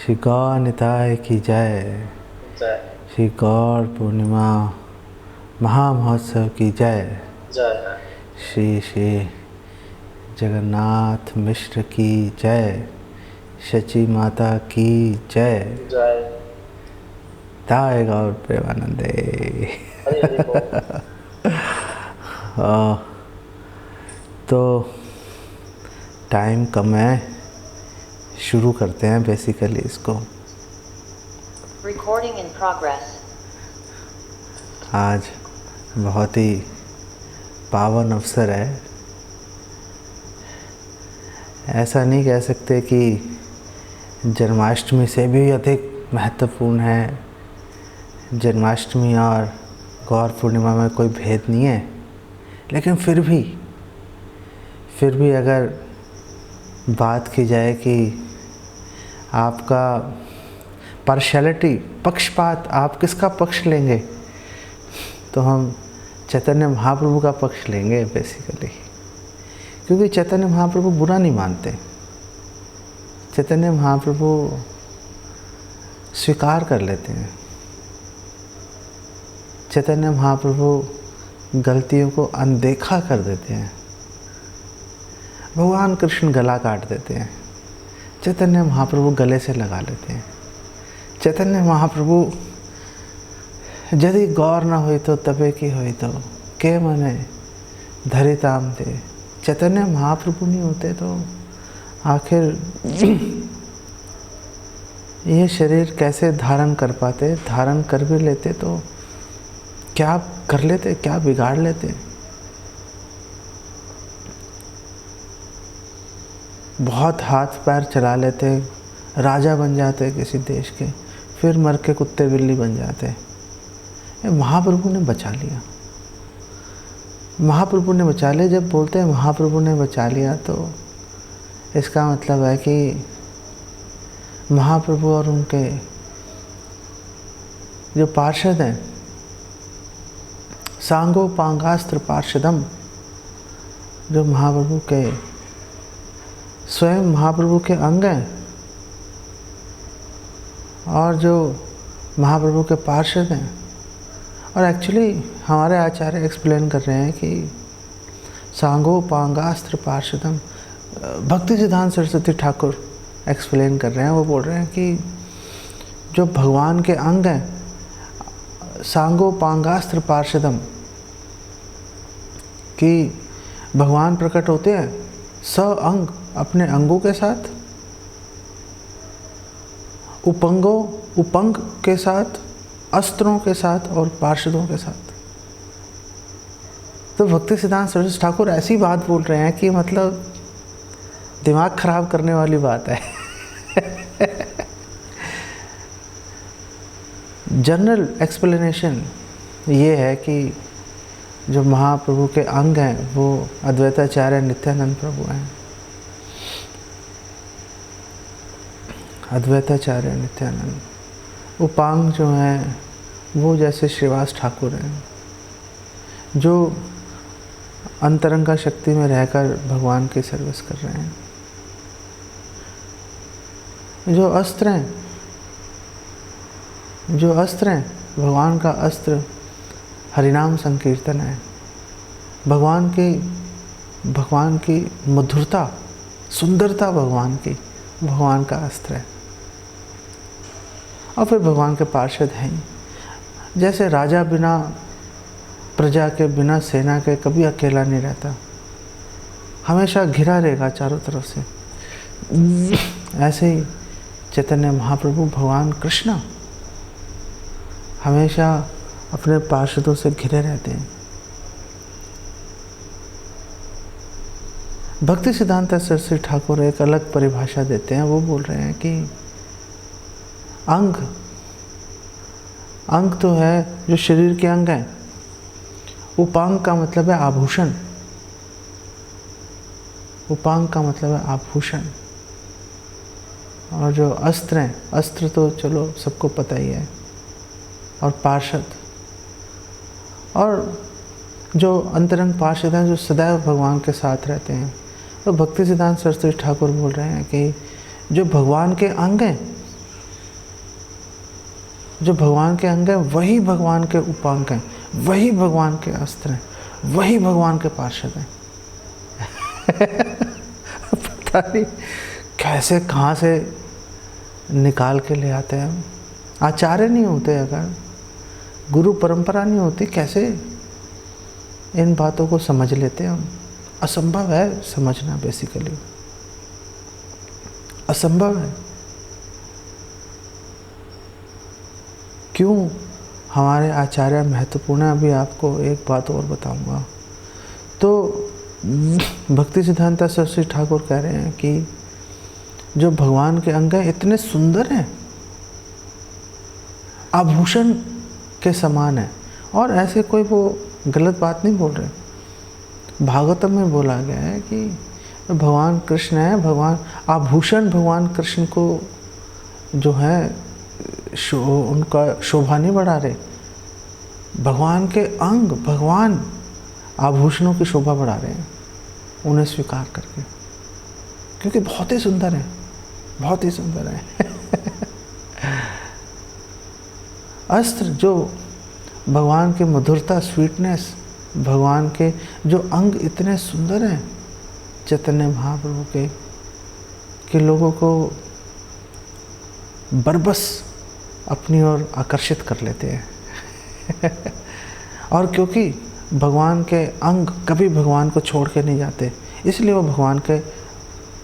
श्री गौर निताय की जय। श्री गौर पूर्णिमा महामहोत्सव की जय। श्री श्री जगन्नाथ मिश्र की जय। शची माता की जय। ताय गौर प्रेमानंदे। तो टाइम कम है, शुरू करते हैं बेसिकली इसको। Recording in progress. आज बहुत ही पावन अवसर है। ऐसा नहीं कह सकते कि जन्माष्टमी से भी अधिक महत्वपूर्ण है। जन्माष्टमी और गौर पूर्णिमा में कोई भेद नहीं है, लेकिन फिर भी अगर बात की जाए कि आपका पार्शियलिटी, पक्षपात, आप किसका पक्ष लेंगे, तो हम चैतन्य महाप्रभु का पक्ष लेंगे बेसिकली। क्योंकि चैतन्य महाप्रभु बुरा नहीं मानते। चैतन्य महाप्रभु स्वीकार कर लेते हैं। चैतन्य महाप्रभु गलतियों को अनदेखा कर देते हैं। भगवान कृष्ण गला काट देते हैं, चैतन्य महाप्रभु गले से लगा लेते हैं। चैतन्य महाप्रभु यदि गौर न हुई तो तबे की हुई तो के मने धरिताम थे। चैतन्य महाप्रभु नहीं होते तो आखिर ये शरीर कैसे धारण कर पाते। धारण कर भी लेते तो क्या कर लेते, क्या बिगाड़ लेते। बहुत हाथ पैर चला लेते, राजा बन जाते किसी देश के, फिर मर के कुत्ते बिल्ली बन जाते। महाप्रभु ने बचा लिया। महाप्रभु ने बचा लिया। जब बोलते हैं महाप्रभु ने बचा लिया तो इसका मतलब है कि महाप्रभु और उनके जो पार्षद हैं, सांगो पांगास्त्र पार्षदम, जो महाप्रभु के स्वयं महाप्रभु के अंग हैं और जो महाप्रभु के पार्षद हैं। और एक्चुअली हमारे आचार्य एक्सप्लेन कर रहे हैं कि सांगो पांगास्त्र पार्षदम, भक्ति सिद्धांत सरस्वती ठाकुर एक्सप्लेन कर रहे हैं। वो बोल रहे हैं कि जो भगवान के अंग हैं, सांगो पांगास्त्र पार्षदम, कि भगवान प्रकट होते हैं स अंग, अपने अंगों के साथ, उपंग के साथ, अस्त्रों के साथ और पार्षदों के साथ। तो भक्ति सिद्धांत सरस्वती ठाकुर ऐसी बात बोल रहे हैं कि मतलब दिमाग खराब करने वाली बात है। जनरल एक्सप्लेनेशन ये है कि जो महाप्रभु के अंग हैं वो अद्वैताचार्य नित्यानंद प्रभु हैं। अद्वैताचार्य नित्यानंद। उपांग जो हैं वो जैसे श्रीवास ठाकुर हैं, जो अंतरंगा शक्ति में रहकर भगवान की सर्विस कर रहे हैं। जो अस्त्र हैं, भगवान का अस्त्र हरिनाम संकीर्तन है। भगवान की मधुरता, सुंदरता भगवान का अस्त्र है। और फिर भगवान के पार्षद हैं। जैसे राजा बिना प्रजा के, बिना सेना के कभी अकेला नहीं रहता, हमेशा घिरा रहेगा चारों तरफ से। ऐसे ही चैतन्य महाप्रभु भगवान कृष्ण हमेशा अपने पार्षदों से घिरे रहते हैं। भक्ति सिद्धांत सरस्वती ठाकुर एक अलग परिभाषा देते हैं। वो बोल रहे हैं कि अंग तो है जो शरीर के अंग हैं। उपांग का मतलब है आभूषण। उपांग का मतलब है आभूषण। और जो अस्त्र हैं, अस्त्र तो चलो सबको पता ही है। और पार्षद, और जो अंतरंग पार्षद हैं जो सदैव भगवान के साथ रहते हैं। तो भक्ति सिद्धांत सरस्वती ठाकुर बोल रहे हैं कि जो भगवान के अंग हैं जो भगवान के अंग हैं वही भगवान के उपांग हैं, वही भगवान के अस्त्र हैं, वही भगवान के पार्षद हैं। पता नहीं कैसे कहाँ से निकाल के ले आते हैं हम। आचार्य नहीं होते, अगर गुरु परंपरा नहीं होती, कैसे इन बातों को समझ लेते हैं हम। असंभव है समझना, बेसिकली असंभव है। क्यों हमारे आचार्य महत्वपूर्ण है, अभी आपको एक बात और बताऊंगा। तो भक्ति सिद्धांत सरस्वती ठाकुर कह रहे हैं कि जो भगवान के अंग हैं इतने सुंदर हैं, आभूषण के समान है। और ऐसे कोई वो गलत बात नहीं बोल रहे। भागवतम में बोला गया है कि भगवान कृष्ण है, भगवान आभूषण भगवान कृष्ण को जो है उनका शोभा नहीं बढ़ा रहे, भगवान के अंग, भगवान आभूषणों की शोभा बढ़ा रहे हैं उन्हें स्वीकार करके, क्योंकि बहुत ही सुंदर है, बहुत ही सुंदर है। अस्त्र जो भगवान के मधुरता, स्वीटनेस, भगवान के जो अंग इतने सुंदर हैं चैतन्य महाप्रभु के लोगों को बरबस अपनी ओर आकर्षित कर लेते हैं। और क्योंकि भगवान के अंग कभी भगवान को छोड़ के नहीं जाते, इसलिए वो भगवान के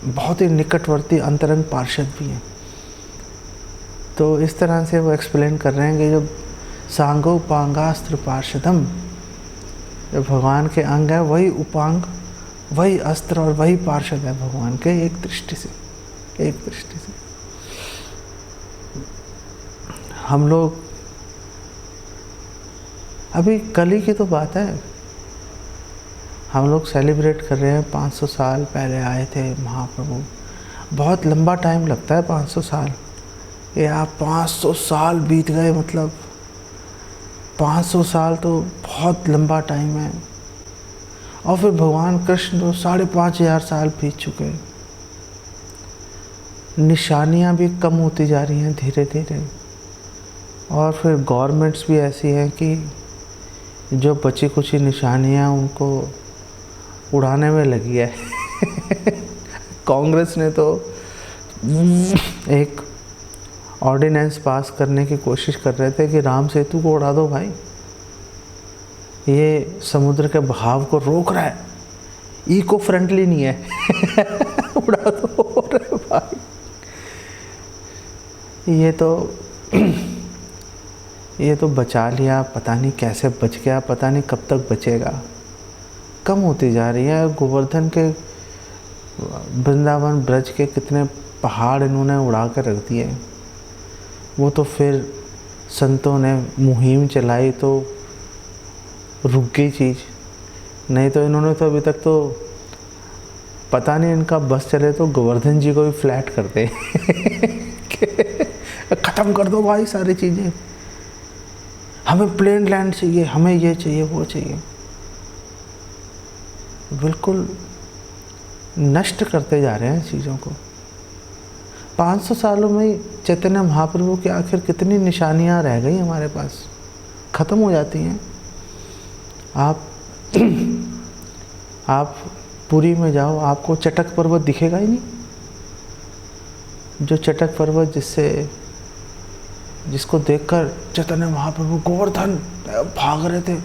बहुत ही निकटवर्ती अंतरंग पार्षद भी हैं। तो इस तरह से वो एक्सप्लेन कर रहे हैं कि जो सांगो उपांगास्त्र पार्षदम, जो भगवान के अंग है वही उपांग, वही अस्त्र और वही पार्षद है भगवान के, एक दृष्टि से, एक दृष्टि से। हम लोग अभी कल ही की तो बात है, हम लोग सेलिब्रेट कर रहे हैं 500 साल पहले आए थे महाप्रभु। बहुत लंबा टाइम लगता है 500 साल, ये आप 500 साल बीत गए, मतलब 500 साल तो बहुत लंबा टाइम है। और फिर भगवान कृष्ण तो 5,500 साल बीत चुके, निशानियां भी कम होती जा रही हैं धीरे धीरे। और फिर गवर्नमेंट्स भी ऐसी हैं कि जो बची कुछ निशानियां उनको उड़ाने में लगी है। कांग्रेस ने तो एक ऑर्डिनेंस पास करने की कोशिश कर रहे थे कि राम सेतु को उड़ा दो भाई, ये समुद्र के बहाव को रोक रहा है, इको फ्रेंडली नहीं है। उड़ा दो रे भाई। ये तो बचा लिया, पता नहीं कैसे बच गया, पता नहीं कब तक बचेगा। कम होती जा रही है। गोवर्धन के, वृंदावन ब्रज के कितने पहाड़ इन्होंने उड़ा कर रख दिए। वो तो फिर संतों ने मुहिम चलाई तो रुक गई चीज़, नहीं तो इन्होंने तो अभी तक तो पता नहीं, इनका बस चले तो गोवर्धन जी को भी फ्लैट कर दे। ख़त्म कर दो भाई सारी चीज़ें, हमें प्लेन लैंड चाहिए, हमें ये चाहिए वो चाहिए। बिल्कुल नष्ट करते जा रहे हैं चीज़ों को। 500 सालों में चैतन्य महाप्रभु की आखिर कितनी निशानियां रह गई हमारे पास, ख़त्म हो जाती हैं। आप पुरी में जाओ, आपको चटक पर्वत दिखेगा ही नहीं। जो चटक पर्वत जिसको देखकर चैतन्य महाप्रभु गोवर्धन भाग रहे थे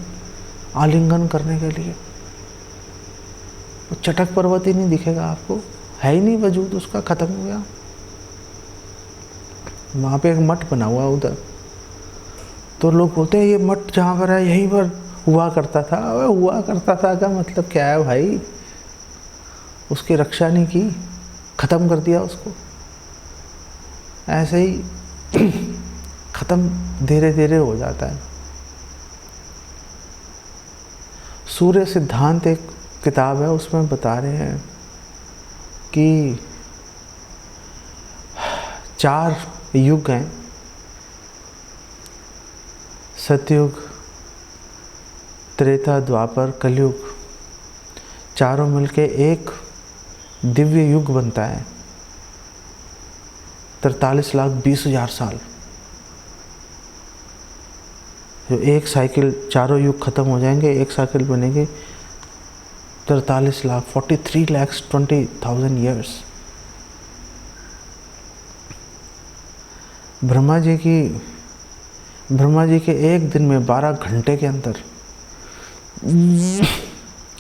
आलिंगन करने के लिए, वो चटक पर्वत ही नहीं दिखेगा आपको, है ही नहीं वजूद उसका, ख़त्म हो गया। वहाँ पे एक मठ बना हुआ उधर, तो लोग बोलते हैं ये मठ जहाँ पर है यहीं पर हुआ करता था। अबे हुआ करता था का मतलब क्या है भाई? उसकी रक्षा नहीं की, ख़त्म कर दिया उसको। ऐसे ही ख़त्म धीरे धीरे हो जाता है। सूर्य सिद्धांत एक किताब है, उसमें बता रहे हैं कि 4 युग हैं, सतयुग, त्रेता, द्वापर, कलयुग, चारों मिलके एक दिव्य युग बनता है। 43,20,000 साल जो एक साइकिल, चारों युग खत्म हो जाएंगे, एक साइकिल बनेगी 43 लाख, 43,20,000 ईयर्स। ब्रह्मा जी के एक दिन में 12 घंटे के अंदर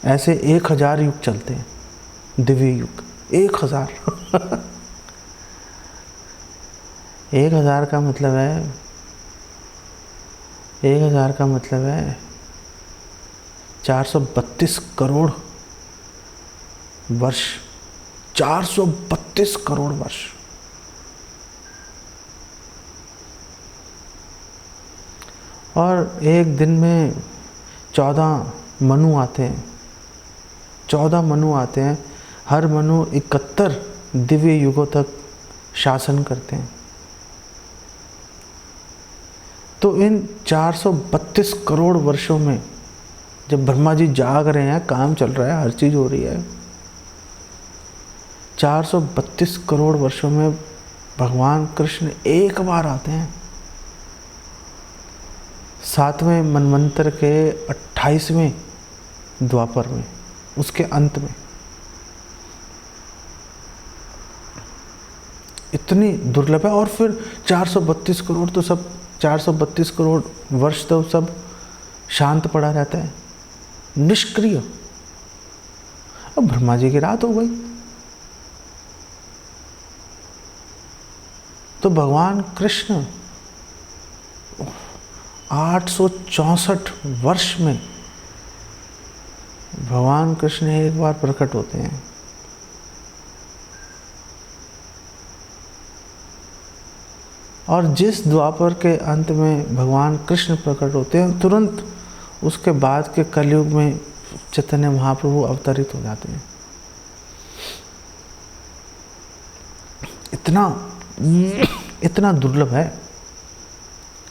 ऐसे 1000 युग चलते हैं, दिव्य युग 1000। 1000 का मतलब है 432 करोड़ वर्ष। 432 करोड़ वर्ष। और एक दिन में 14 मनु आते हैं। 14 मनु आते हैं। हर मनु 71 दिव्य युगों तक शासन करते हैं। तो इन 432 करोड़ वर्षों में जब ब्रह्मा जी जाग रहे हैं, काम चल रहा है, हर चीज हो रही है, 432 करोड़ वर्षों में भगवान कृष्ण एक बार आते हैं। 7वें मनवंतर के 28वें द्वापर में, उसके अंत में। इतनी दुर्लभ है। और फिर 432 करोड़ तो सब 432 करोड़ वर्ष तो सब शांत पड़ा रहता है, निष्क्रिय। अब ब्रह्मा जी की रात हो गई तो भगवान कृष्ण 864 वर्ष में भगवान कृष्ण एक बार प्रकट होते हैं। और जिस द्वापर के अंत में भगवान कृष्ण प्रकट होते हैं, तुरंत उसके बाद के कलयुग में चैतन्य महाप्रभु अवतरित हो जाते हैं। इतना दुर्लभ है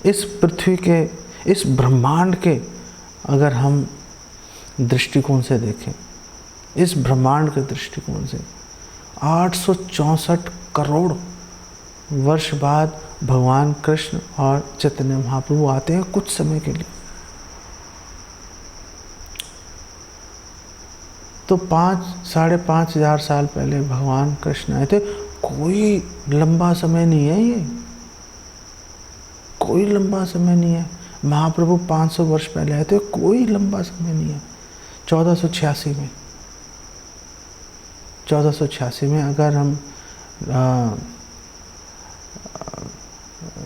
इस पृथ्वी के, इस ब्रह्मांड के, अगर हम दृष्टिकोण से देखें, इस ब्रह्मांड के दृष्टिकोण से 864 करोड़ वर्ष बाद भगवान कृष्ण और चैतन्य महाप्रभु आते हैं कुछ समय के लिए। तो 5,500 साल पहले भगवान कृष्ण आए थे। कोई लंबा समय नहीं है ये, कोई लंबा समय नहीं है। महाप्रभु 500 वर्ष पहले आए थे, कोई लंबा समय नहीं है। 1486 में अगर हम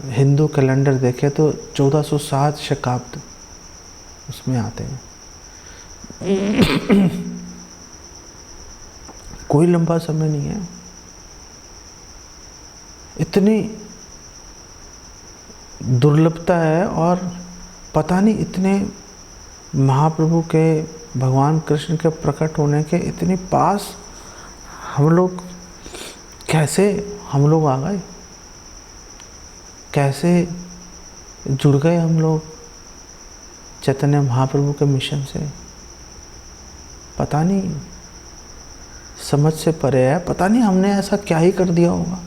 हिंदू कैलेंडर देखें तो 1407 शकाब्द उसमें आते हैं। कोई लंबा समय नहीं है। इतनी दुर्लभता है। और पता नहीं इतने महाप्रभु के, भगवान कृष्ण के प्रकट होने के इतने पास हम लोग कैसे आ गए, कैसे जुड़ गए हम लोग चैतन्य महाप्रभु के मिशन से। पता नहीं, समझ से परे है। पता नहीं हमने ऐसा क्या ही कर दिया होगा,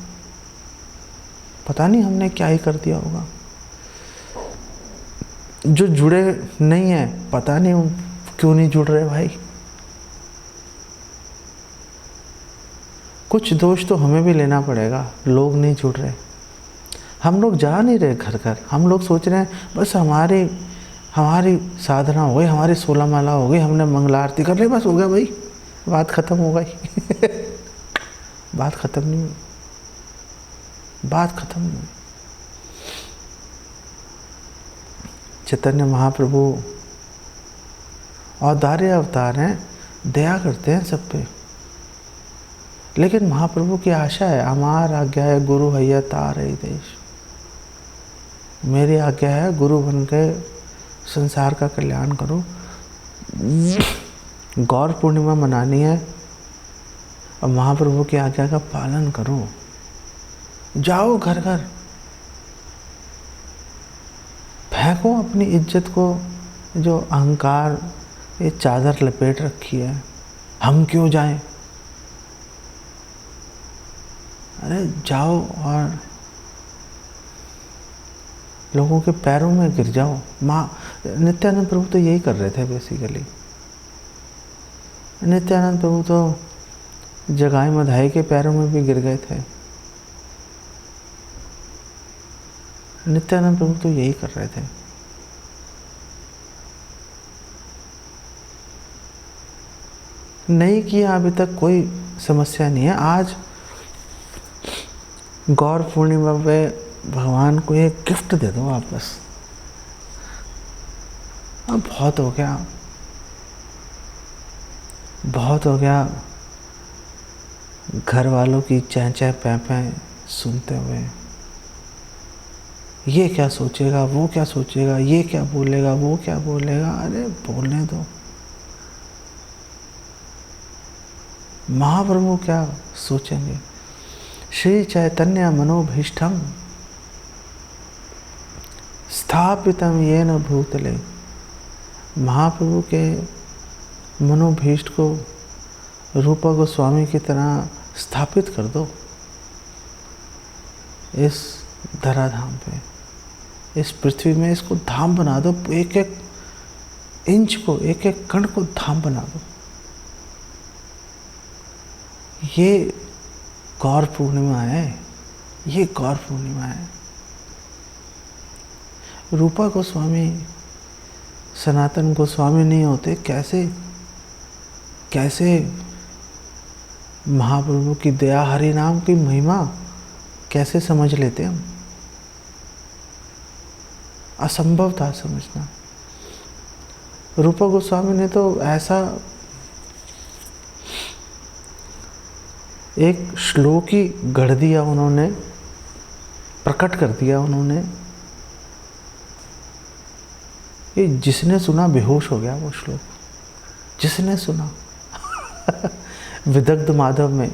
पता नहीं हमने क्या ही कर दिया होगा। जो जुड़े नहीं है, पता नहीं क्यों नहीं जुड़ रहे भाई। कुछ दोष तो हमें भी लेना पड़ेगा, लोग नहीं जुड़ रहे। हम लोग जा नहीं रहे घर घर। हम लोग सोच रहे हैं बस हमारी साधना हो गई, हमारी 16 माला हो गई, हमने मंगला आरती कर ली, बस हो गया भाई, बात खत्म हो गई। बात खत्म नहीं हुई, बात खत्म नहीं हुई। चैतन्य महाप्रभु औदार्य अवतार हैं, दया करते हैं सब पे। लेकिन महाप्रभु की आशा है, हमार आज्ञा है गुरु हैया तार है देश। मेरी आज्ञा है गुरु बन के संसार का कल्याण करो। गौर पूर्णिमा मनानी है और महाप्रभु की आज्ञा का पालन करो। जाओ घर घर, फेंको अपनी इज्जत को, जो अहंकार ये चादर लपेट रखी है, हम क्यों जाएं। अरे जाओ और लोगों के पैरों में गिर जाओ। नित्यानंद प्रभु तो यही कर रहे थे बेसिकली। नित्यानंद प्रभु तो जगाई मधाई के पैरों में भी गिर गए थे। नित्यानंद प्रभु तो यही कर रहे थे। नहीं किया अभी तक कोई समस्या नहीं है। आज गौर पूर्णिमा पे भगवान को एक गिफ्ट दे दो आप बस। अब बहुत हो गया, बहुत हो गया घर वालों की चैं चैं पैं पैं सुनते हुए। ये क्या सोचेगा, वो क्या सोचेगा, ये क्या बोलेगा, वो क्या बोलेगा। अरे बोलने दो। महाप्रभु क्या सोचेंगे। श्री चैतन्य मनोभीष्टम स्थापितम येन भूतले। महाप्रभु के मनोभीष्ट को रूपा गोस्वामी की तरह स्थापित कर दो इस धराधाम पे, इस पृथ्वी में। इसको धाम बना दो। एक एक इंच को, एक एक कण को धाम बना दो। ये गौर पूर्णिमा है, ये गौर पूर्णिमा है। रूपा गोस्वामी सनातन गोस्वामी नहीं होते, कैसे महाप्रभु की दया, हरि नाम की महिमा कैसे समझ लेते हम। असंभव था समझना। रूपा गोस्वामी ने तो ऐसा एक श्लोक ही गढ़ दिया उन्होंने, प्रकट कर दिया उन्होंने। ये जिसने सुना बेहोश हो गया वो श्लोक, जिसने सुना। विदग्ध माधव में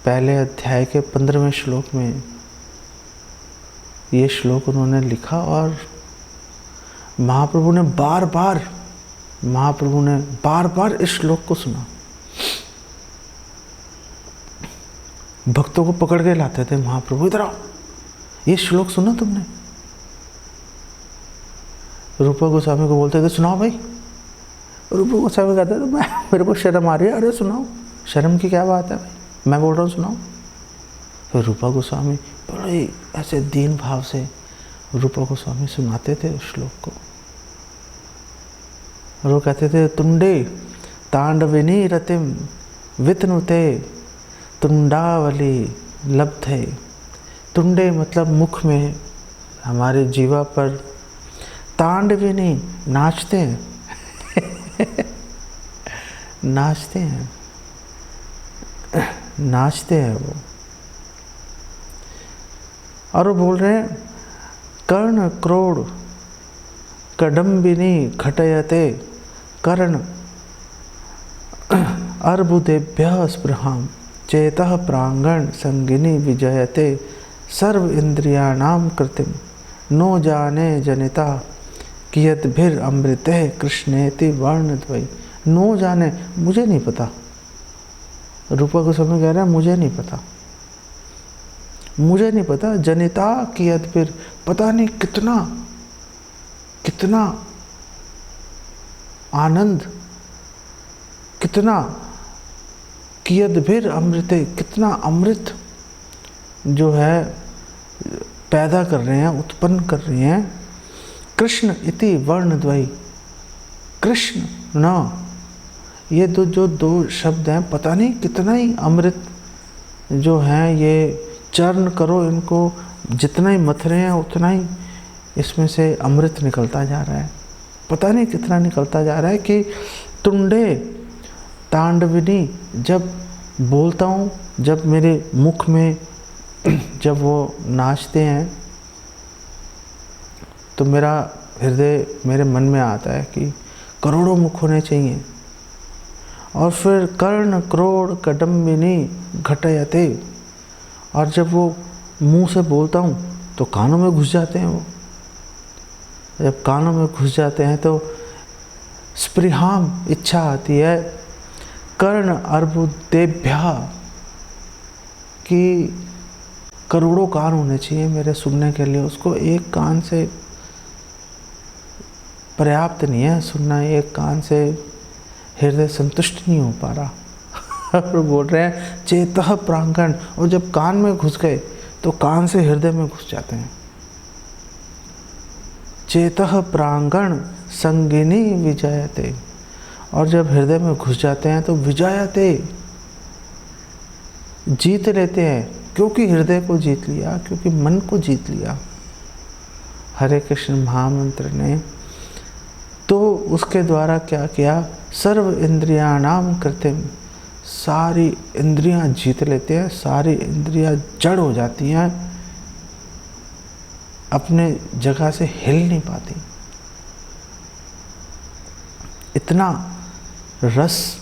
पहले अध्याय के 15वें श्लोक में ये श्लोक उन्होंने लिखा और महाप्रभु ने बार बार इस श्लोक को सुना। भक्तों को पकड़ के लाते थे महाप्रभु, इधर आओ, ये श्लोक सुना तुमने। रूपा गोस्वामी को बोलते थे सुनाओ भाई। रूपा गोस्वामी कहते थे मेरे को शर्म आ रही है। अरे सुनाओ, शर्म की क्या बात है भाई, मैं बोल रहा हूँ सुनाओ। फिर रूपा गोस्वामी बड़े ऐसे दीन भाव से रूपा गोस्वामी सुनाते थे उस श्लोक को। और वो कहते थे तुंडे तांडविनी रतिम वितनुते तुंडावली लब्धे। तुंडे मतलब मुख में, हमारे जीवा पर। तांडविनी नाचते हैं। नाचते हैं वो। और वो बोल रहे हैं कर्ण क्रोड़ कडम्बिनी घटयते कर्ण अर्बुदेभ्यः स्पृहां चेतः प्रांगण संगिनी विजयते सर्व इंद्रियाणाम कृतिम नो जाने जनिता कियद्भिर अमृते कृष्णेति वर्णद्वयी। नो जाने, मुझे नहीं पता। रूपा गोस्वामी कह रहा है मुझे नहीं पता। जनिता कियद्भिर, पता नहीं कितना आनंद, कितना कियद्भिर अमृते, कितना अमृत जो है पैदा कर रहे हैं, उत्पन्न कर रहे हैं। कृष्ण इति वर्णद्वयी, कृष्ण न, ये जो दो शब्द हैं, पता नहीं कितना ही अमृत जो है। ये चर्ण करो इनको, जितना ही मथ रहे हैं उतना ही इसमें से अमृत निकलता जा रहा है। पता नहीं कितना निकलता जा रहा है कि तुंडे तांडविनी, जब बोलता हूँ, जब मेरे मुख में जब वो नाचते हैं तो मेरा हृदय, मेरे मन में आता है कि करोड़ों मुख होने चाहिए। और फिर कर्ण क्रोड़ कडम्बिनी घटयते, और जब वो मुंह से बोलता हूँ तो कानों में घुस जाते हैं वो। जब कानों में घुस जाते हैं तो स्पृहाम, इच्छा आती है। कर्ण अर्बुदेभ्यः, कि करोड़ों कान होने चाहिए मेरे सुनने के लिए, उसको एक कान से पर्याप्त नहीं है सुनना, एक कान से हृदय संतुष्ट नहीं हो पा रहा। और बोल रहे हैं चेतः प्रांगण, और जब कान में घुस गए तो कान से हृदय में घुस जाते हैं। चेतः प्रांगण संगिनी विजयते, और जब हृदय में घुस जाते हैं तो विजयते, जीत लेते हैं। क्योंकि हृदय को जीत लिया, क्योंकि मन को जीत लिया हरे कृष्ण महामंत्र ने, तो उसके द्वारा क्या किया, सर्व इंद्रियाणाम कृतिम, सारी इंद्रियां जीत लेते हैं, सारी इंद्रियां जड़ हो जाती हैं, अपने जगह से हिल नहीं पाती। इतना रस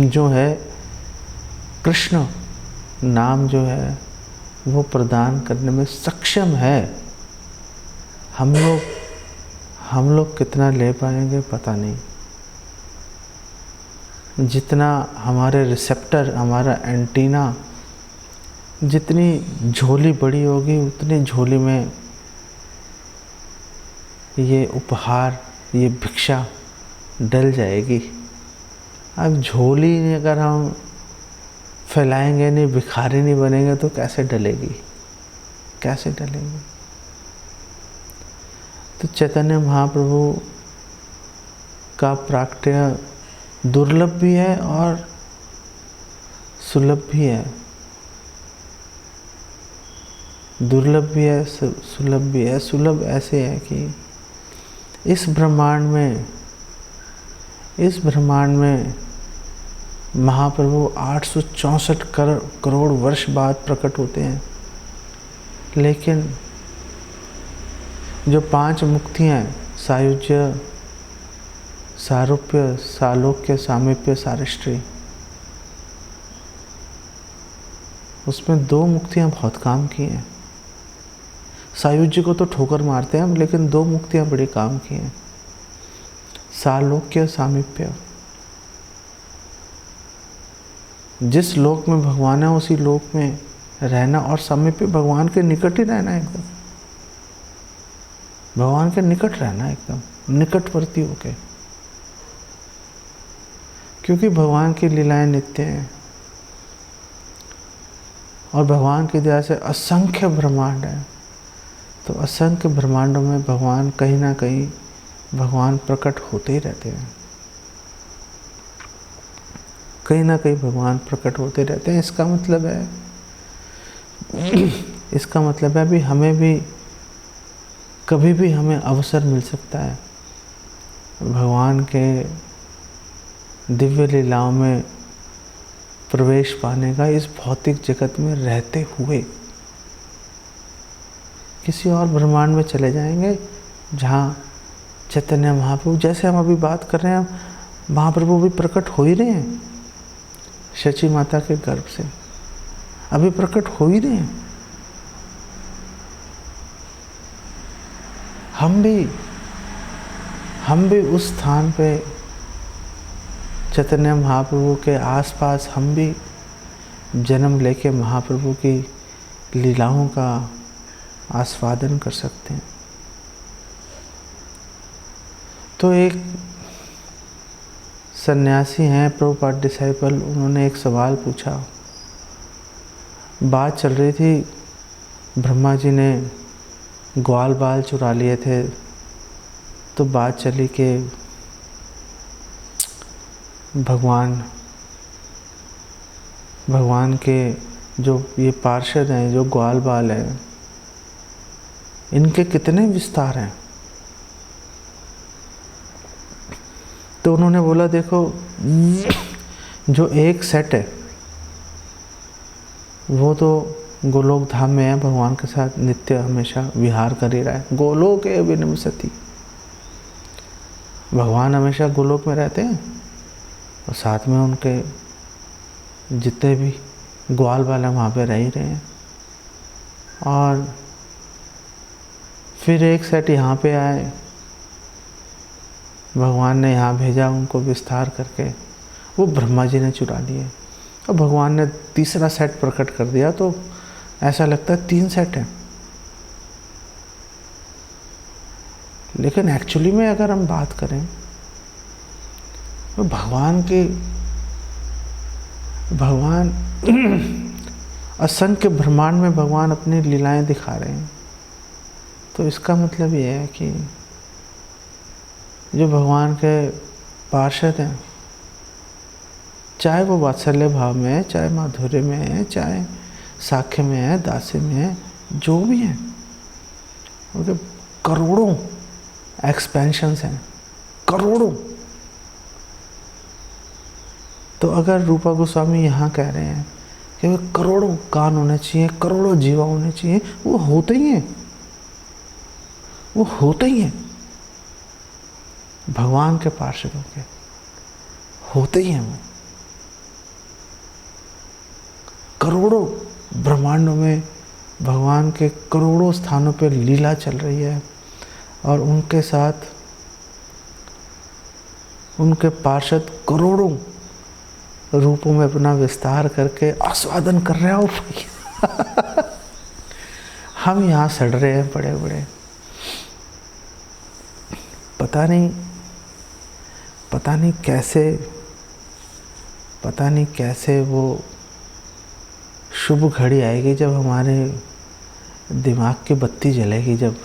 जो है कृष्ण नाम जो है वो प्रदान करने में सक्षम है। हम लोग कितना ले पाएंगे पता नहीं। जितना हमारे रिसेप्टर, हमारा एंटीना, जितनी झोली बड़ी होगी उतनी झोली में ये उपहार, ये भिक्षा डल जाएगी। अब झोली अगर हम फैलाएंगे नहीं, भिखारी नहीं बनेंगे तो कैसे डलेगी, कैसे डलेगी। तो चैतन्य महाप्रभु का प्राकट्य दुर्लभ भी है और सुलभ भी है, दुर्लभ भी है, सुलभ भी है। सुलभ ऐसे है कि इस ब्रह्मांड में महाप्रभु 864 करोड़ वर्ष बाद प्रकट होते हैं, लेकिन जो 5 मुक्तियाँ हैं, सायुज्य, सारूप्य, सालोक्य, सामीप्य, सारिष्टी, उसमें 2 मुक्तियाँ बहुत काम की हैं। सायुज्य को तो ठोकर मारते हैं हम, लेकिन 2 मुक्तियाँ बड़ी काम की हैं, सालोक्य, सामीप्य। जिस लोक में भगवान है उसी लोक में रहना, और सामीप्य भगवान के निकट ही रहना, एकदम भगवान के निकट रहना, एकदम निकटवर्ती होके, क्योंकि भगवान की लीलाएं नित्य हैं और भगवान की दया से असंख्य ब्रह्मांड है। तो असंख्य ब्रह्मांडों में भगवान कहीं ना कहीं भगवान प्रकट होते ही रहते हैं, कहीं ना कहीं भगवान प्रकट होते रहते हैं। इसका मतलब है भी हमें भी कभी भी हमें अवसर मिल सकता है भगवान के दिव्य लीलाओं में प्रवेश पाने का, इस भौतिक जगत में रहते हुए। किसी और ब्रह्मांड में चले जाएंगे जहाँ चैतन्य महाप्रभु, जैसे हम अभी बात कर रहे हैं, महाप्रभु भी प्रकट हो ही रहे हैं शची माता के गर्भ से, अभी प्रकट हो ही रहे हैं। हम भी उस स्थान पे चैतन्य महाप्रभु के आसपास हम भी जन्म लेके महाप्रभु की लीलाओं का आस्वादन कर सकते हैं। तो एक सन्यासी हैं, प्रभुपाद डिसाइपल, उन्होंने एक सवाल पूछा। बात चल रही थी, ब्रह्मा जी ने ग्वाल बाल चुरा लिए थे, तो बात चली कि भगवान के जो ये पार्षद हैं, जो ग्वाल बाल हैं, इनके कितने विस्तार हैं। तो उन्होंने बोला देखो, जो एक सेट है वो तो गोलोक धाम में है, भगवान के साथ नित्य हमेशा विहार कर ही रहा है। गोलोक है विनमसति, भगवान हमेशा गोलोक में रहते हैं और साथ में उनके जितने भी ग्वाल बाल हैं वहाँ पे रह ही रहे हैं। और फिर एक सेट यहाँ पे आए, भगवान ने यहाँ भेजा उनको विस्तार करके, वो ब्रह्मा जी ने चुरा लिए और भगवान ने तीसरा सेट प्रकट कर दिया। तो ऐसा लगता है 3 सेट हैं, लेकिन एक्चुअली में अगर हम बात करें तो भगवान असंख्य ब्रह्मांड में भगवान अपनी लीलाएं दिखा रहे हैं। तो इसका मतलब ये है कि जो भगवान के पार्षद हैं, चाहे वो वात्सल्य भाव में है, चाहे माधुर्य में है, चाहे साख्य में है, दास्य में है, जो भी है, उनके करोड़ों एक्सपेंशंस हैं, करोड़ों। तो अगर रूपा गोस्वामी यहाँ कह रहे हैं कि वे करोड़ों कान होने चाहिए, करोड़ों जीवा होने चाहिए, वो होते ही हैं, वो होते ही हैं भगवान के पार्षदों के, होते ही हैं वो। करोड़ों ब्रह्मांडों में भगवान के करोड़ों स्थानों पर लीला चल रही है और उनके साथ उनके पार्षद करोड़ों रूपों में अपना विस्तार करके आस्वादन कर रहे हो। हम यहाँ सड़ रहे हैं बड़े बड़े, पता नहीं कैसे वो शुभ घड़ी आएगी जब हमारे दिमाग की बत्ती जलेगी, जब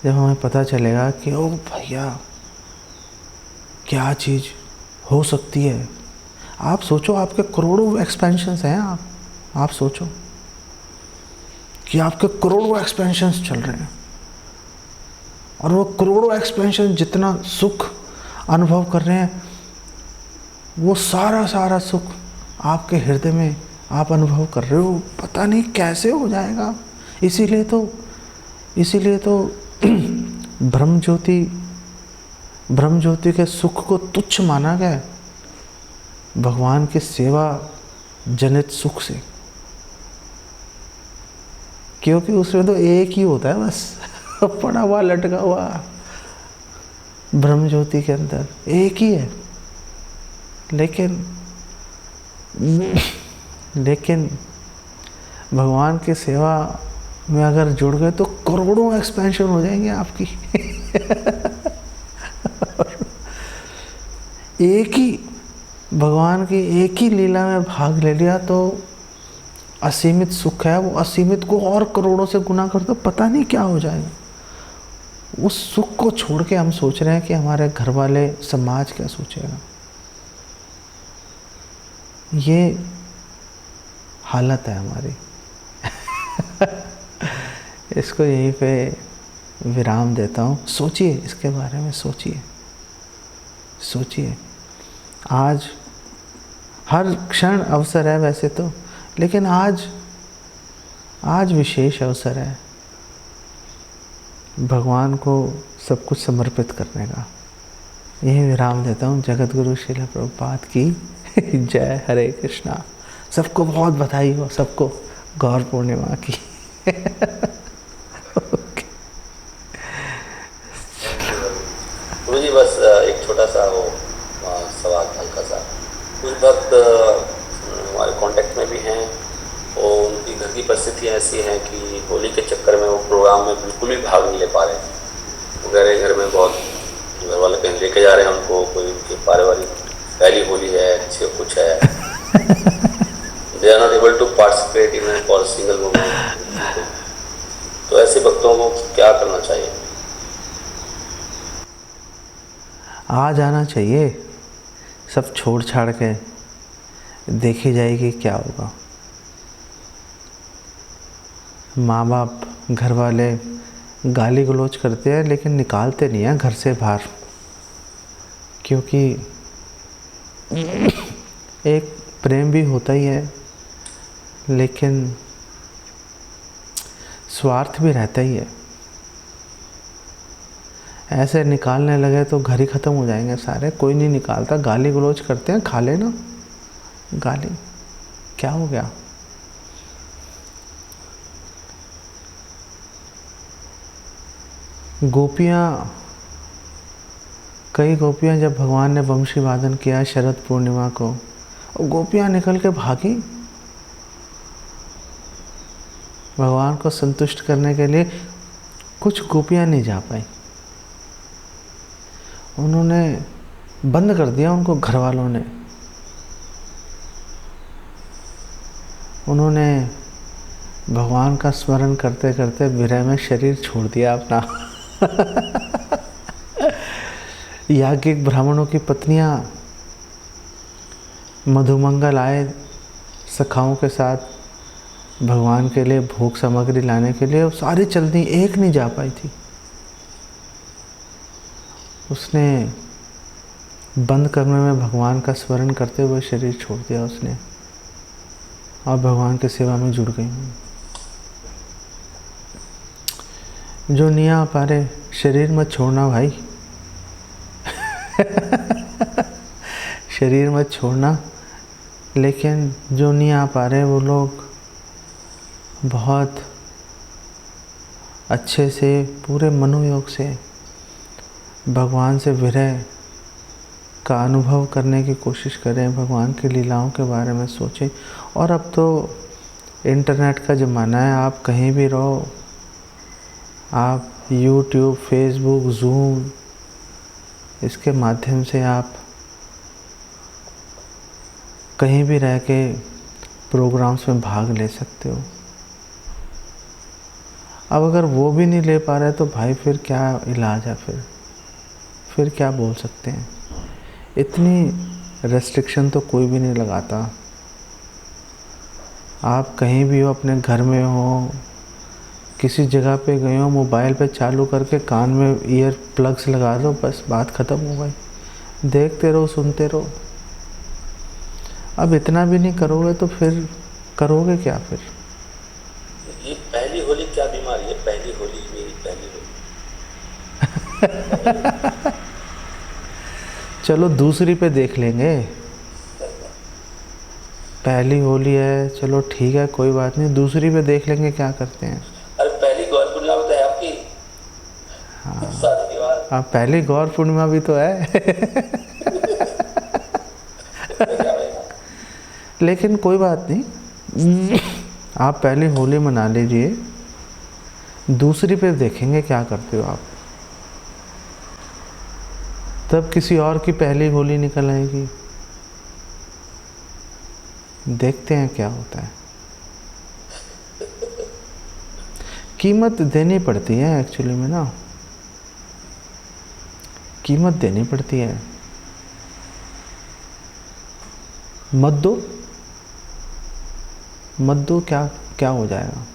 हमें पता चलेगा कि ओ भैया क्या चीज़ हो सकती है। आप सोचो, आपके करोड़ों एक्सपेंशंस हैं, आप सोचो कि आपके करोड़ों एक्सपेंशंस चल रहे हैं और वो करोड़ों एक्सपेंशन जितना सुख अनुभव कर रहे हैं, वो सारा सुख आपके हृदय में आप अनुभव कर रहे हो। पता नहीं कैसे हो जाएगा। इसीलिए तो ब्रह्म ज्योति के सुख को तुच्छ माना गया भगवान की सेवा जनित सुख से, क्योंकि उसमें तो एक ही होता है बस, पड़ा हुआ लटका हुआ ब्रह्म ज्योति के अंदर एक ही है। लेकिन भगवान की सेवा में अगर जुड़ गए तो करोड़ों एक्सपेंशन हो जाएंगे आपकी। एक ही भगवान की एक ही लीला में भाग ले लिया तो असीमित सुख है, वो असीमित को और करोड़ों से गुना कर दो, पता नहीं क्या हो जाएगा। उस सुख को छोड़ के हम सोच रहे हैं कि हमारे घर वाले, समाज क्या सोचेगा। ये हालत है हमारी। इसको यहीं पे विराम देता हूँ। सोचिए इसके बारे में, सोचिए। आज हर क्षण अवसर है वैसे तो, लेकिन आज विशेष अवसर है भगवान को सब कुछ समर्पित करने का। यही विराम देता हूँ। जगत गुरु श्रील प्रभुपाद की जय। हरे कृष्णा। सबको बहुत बधाई हो, सबको गौर पूर्णिमा की। गुरु जी बस एक छोटा सा वो सवाल हल्का सा, कुछ भक्त हमारे कांटेक्ट में भी हैं और उनकी घर की परिस्थितियाँ ऐसी हैं कि होली के चक्कर में वो प्रोग्राम में बिल्कुल भी भाग नहीं ले पा रहे। वो कह रहे घर में बहुत घर वाले कहीं लेके जा रहे हैं उनको, कोई उनकी पारिवारिक पहली होली है, अच्छी कुछ है, they are not able to participate in for single moment. तो ऐसे भक्तों को क्या करना चाहिए? आ जाना चाहिए, सब छोड़ छाड़ के, देखी जाएगी क्या होगा। माँ बाप, घर वाले गाली गलौज करते हैं लेकिन निकालते नहीं हैं घर से बाहर, क्योंकि एक प्रेम भी होता ही है लेकिन स्वार्थ भी रहता ही है। ऐसे निकालने लगे तो घर ही ख़त्म हो जाएंगे सारे। कोई नहीं निकालता, गाली गलौज करते हैं, खा लेना गाली, क्या हो गया। कई गोपियाँ जब भगवान ने वंशी वादन किया शरद पूर्णिमा को, गोपियाँ निकल के भागी, भगवान को संतुष्ट करने के लिए कुछ गोपियाँ नहीं जा पाई। उन्होंने बंद कर दिया, उनको घर वालों ने। उन्होंने भगवान का स्मरण करते करते विरह में शरीर छोड़ दिया अपना। याज्ञिक ब्राह्मणों की पत्नियां मधुमंगल आए सखाओं के साथ भगवान के लिए भोग सामग्री लाने के लिए, सारी चल दी, एक नहीं जा पाई थी। उसने बंद कमरे में भगवान का स्मरण करते हुए शरीर छोड़ दिया उसने, और भगवान की सेवा में जुड़ गई। जो नहीं आ पा रहे, शरीर मत छोड़ना भाई। शरीर मत छोड़ना। लेकिन जो नहीं आ पा रहे वो लोग बहुत अच्छे से पूरे मनोयोग से भगवान से विरह का अनुभव करने की कोशिश करें, भगवान की लीलाओं के बारे में सोचें। और अब तो इंटरनेट का ज़माना है, आप कहीं भी रहो, आप यूट्यूब, फेसबुक, ज़ूम, इसके माध्यम से आप कहीं भी रह के प्रोग्राम्स में भाग ले सकते हो। अब अगर वो भी नहीं ले पा रहे तो भाई फिर क्या इलाज है, फिर क्या बोल सकते हैं। इतनी रेस्ट्रिक्शन तो कोई भी नहीं लगाता। आप कहीं भी हो, अपने घर में हो, किसी जगह पे गए हो, मोबाइल पे चालू करके कान में ईयर प्लग्स लगा दो, बस बात ख़त्म हो गई। देखते रहो, सुनते रहो। अब इतना भी नहीं करोगे तो फिर करोगे क्या फिर? ये पहली होली क्या बीमारी है? पहली होली, मेरी पहली होली। चलो दूसरी पे देख लेंगे। पहली होली है, चलो ठीक है, कोई बात नहीं, दूसरी पे देख लेंगे क्या करते हैं। अरे पहली गौर पूर्णिमा तो है आपकी। हाँ, शादी के बाद। हाँ, पहली गौर पूर्णिमा भी तो है। लेकिन कोई बात नहीं, आप पहले होली मना लीजिए, दूसरी पे देखेंगे क्या करते हो आप। तब किसी और की पहली होली निकल आएगी, देखते हैं क्या होता है। कीमत देनी पड़ती है एक्चुअली में ना, कीमत देनी पड़ती है। मत दो क्या हो जाएगा।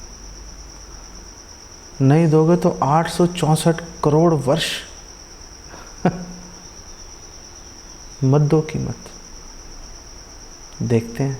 नहीं दोगे तो 864 करोड़ वर्ष मत दो कीमत, देखते हैं।